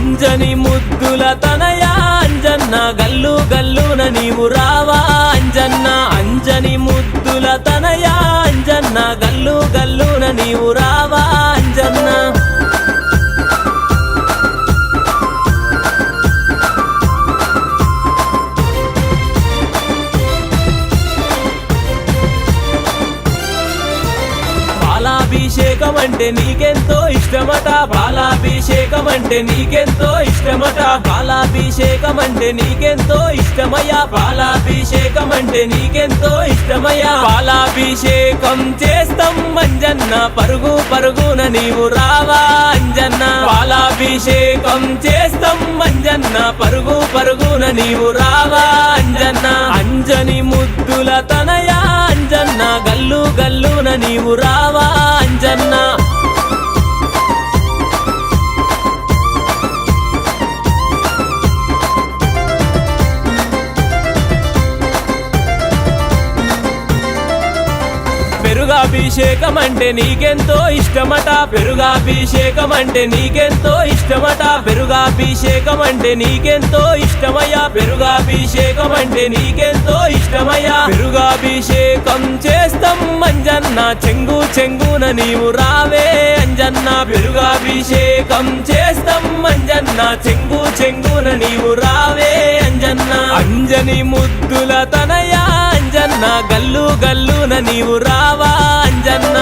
అంజని ముద్దుల తనయ అంజన్న గల్లు గల్లున నీవు రావా అంజన్న అంజని ముద్దుల తనయ అంజన్న గల్లు గల్లున నీవు రావా అంజన్న పాలాభిషేకం అంటే నీకెంతో ఇష్టమట పాలాభిషేకం అంటే నీకెంతో ఇష్టమట పాలాభిషేకం అంటే నీకెంతో ఇష్టమయ్యా పాలాభిషేకం అంటే నీకెంతో ఇష్టమయ్యా పాలాభిషేకం చేస్తాం అంజన్న పరుగు పరుగున నీవు రావా అంజన్న పాలాభిషేకం చేస్తాం అంజన్న పరుగు పరుగున నీవు రావా అంజన్న అంజని ముద్దుల తనయ అంజన్న గల్లు గల్లున నీవు రావా అంజన్న పెరుగాభిషేకం అంటే నీకెంతో ఇష్టమట పెరుగాభిషేకం అంటే నీకెంతో ఇష్టమట పెరుగాభిషేకం అంటే నీకెంతో ఇష్టమయ్యా పెరుగాభిషేకం అంటే నీకెంతో ఇష్టమయ్యా పెరుగాభిషేకం చేస్తాం అంజన్న చెంగు చెంగున నీవు రావే అంజన్న పెరుగాభిషేకం చేస్తాం అంజన్న చెంగు చెంగున నీవు రావే అంజన్న అంజని ముద్దుల తనయ అంజన్న గల్లు గల్లున నీవు రావా అంజన్న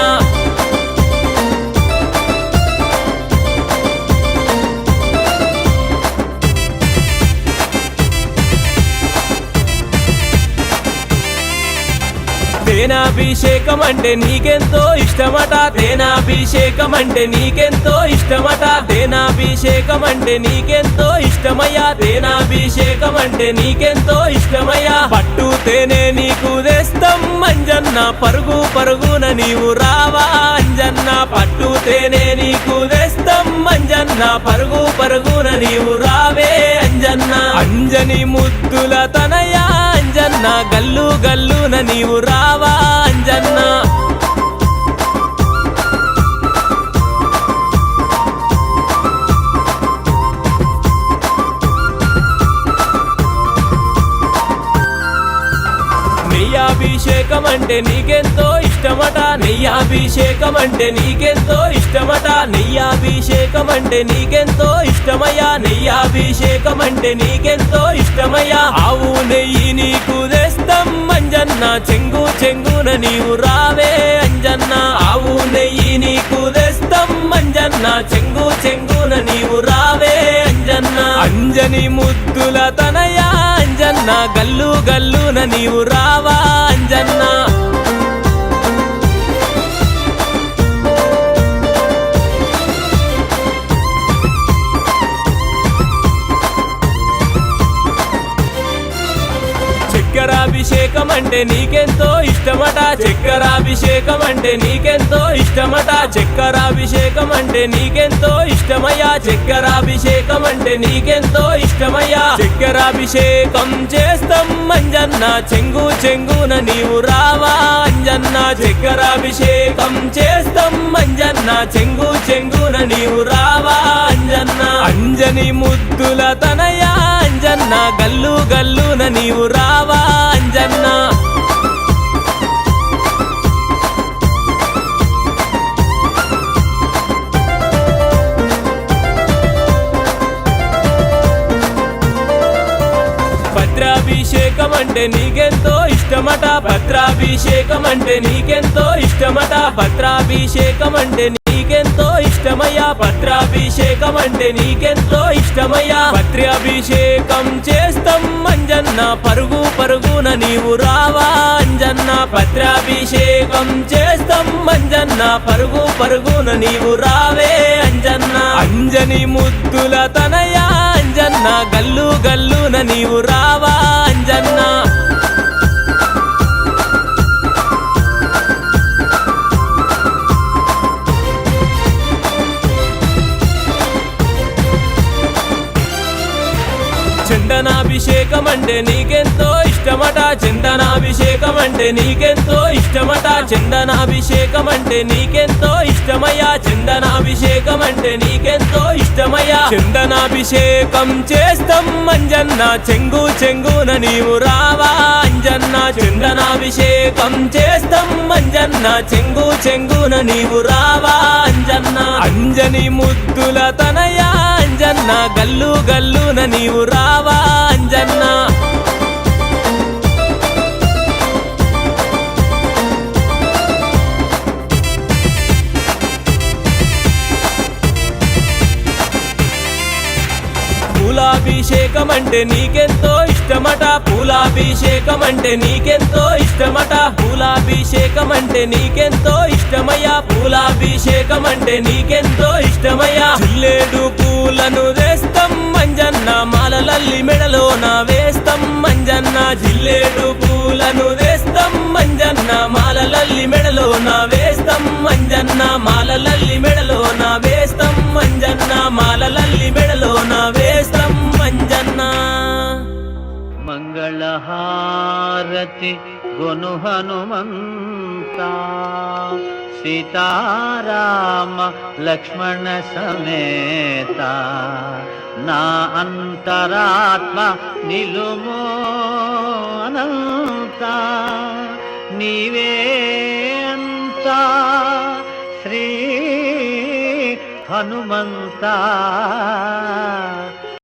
తేనాభిషేకం అంటే నీకెంతో ఇష్టమట తేనాభిషేకం అంటే నీకెంతో ఇష్టమట తేనాభిషేకం అంటే నీకెంతో ఇష్టమయ్యా తేనాభిషేకం అంటే నీకెంతో ఇష్టమయ్యా పట్టు తేనె నీకు తెస్తాం అంజన్న పరుగు పరుగున నీవు రావా అంజన్న పట్టు తేనె నీకు తెస్తాం అంజన్న పరుగు పరుగున నీవు రావే అంజన్న అంజని ముద్దుల తనయ అంజన్న గల్లు గల్లున నీవు రావా అంజన్న నెయ్యాభిషేకం అంటే నీకెంతో ఇష్టమట నెయ్యాభిషేకం అంటే నీకెంతో ఇష్టమట నెయ్యాభిషేకం అంటే నీకెంతో ఇష్టమయ్యా నెయ్యాభిషేకం అంటే నీకెంతో ఇష్టమయ్యా ఆవు నెయ్యి నీకు తెస్తాం అంజన్న చెంగు చెంగున నీవు రావే అంజన్న ఆవు నెయ్యి నీకు తెస్తాం అంజన్న చెంగు చెంగున నీవు రావే అంజన్న అంజని ముద్దుల తనయ అంజన్న గల్లు గల్లున నీవు రావా అంజన్న చక్కెరాభిషేకం అంటే నీకెంతో ఇష్టమట చక్కెరాభిషేకం అంటే నీకెంతో ఇష్టమట చక్కెరాభిషేకం అంటే నీకెంతో ఇష్టమయ్యా చక్కెరాభిషేకం అంటే నీకెంతో ఇష్టమయ్యా చక్కెరాభిషేకం చేస్తాం అంజన్న చెంగు చెంగున నీవు రావా అంజన్న చక్కెరాభిషేకం చేస్తాం అంజన్న చెంగు చెంగున నీవు రావా అంజన్న అంజని ముద్దుల తనయ అంజన్న గల్లు గల్లున నీవు రావా అంజన్న భద్రాభిషేకం అంటే నీకెంతో ఇష్టమట భద్రాభిషేకం అంటే నీకెంతో ఇష్టమట భద్రాభిషేకం అంటే నీకెంతో ఇష్టమయ్యా భద్రాభిషేకం అంటే నీకెంతో ఇష్టమయ్యా భద్రాభిషేకం చేస్తాం అంజన్న పరుగు పరుగున నీవు రావా అంజన్న భద్రాభిషేకం చేస్తాం అంజన్న పరుగు పరుగున నీవు రావే అంజన్న అంజని ముద్దుల తనయ అంజన్న గల్లు గల్లున నీవు రావా అంజన్న చందనాభిషేకం అంటే నీకెంతో ఇష్టం ఇష్టమట చందనాభిషేకం అంటే నీకెంతో ఇష్టమట చందనాభిషేకం అంటే నీకెంతో ఇష్టమయ్యా చందనాభిషేకం అంటే నీకెంతో ఇష్టమయ్యా చందనాభిషేకం చేస్తాం అంజన్న చెంగు చెంగున నీవు రావా అంజన్న చందనాభిషేకం చేస్తాం అంజన్న చెంగు చెంగున నీవు రావా అంజన్న అంజని ముద్దుల తనయా అంజన్న గల్లు గల్లున నీవు రావా అంజన్న పూలాభిషేకం అంటే నీకెంతో ఇష్టమట పూలాభిషేకం అంటే నీకెంతో ఇష్టమట పూలాభిషేకం అంటే నీకెంతో ఇష్టమయ్యా పూలాభిషేకం అంటే నీకెంతో ఇష్టమయ్యా జిల్లేడు పూలను వేస్తాం మంజన్న మాలలల్లి మెడలోన వేస్తాం మంజన్న జిల్లేడు పూలను వేస్తాం మంజన్న మాలలల్లి మెడలోన వేస్తాం మంజన్న మాలలల్లి మెడలోన వేస్తాం మంజన్న మాలలల్లి మెడలోన వేస్తాం మంజన్న మంగళహారతి గొను హనుమంత సీతారామ లక్ష్మణ సమేత నా అంతరాత్మ నిలుమో అనంత నీవే అంత శ్రీ హనుమంత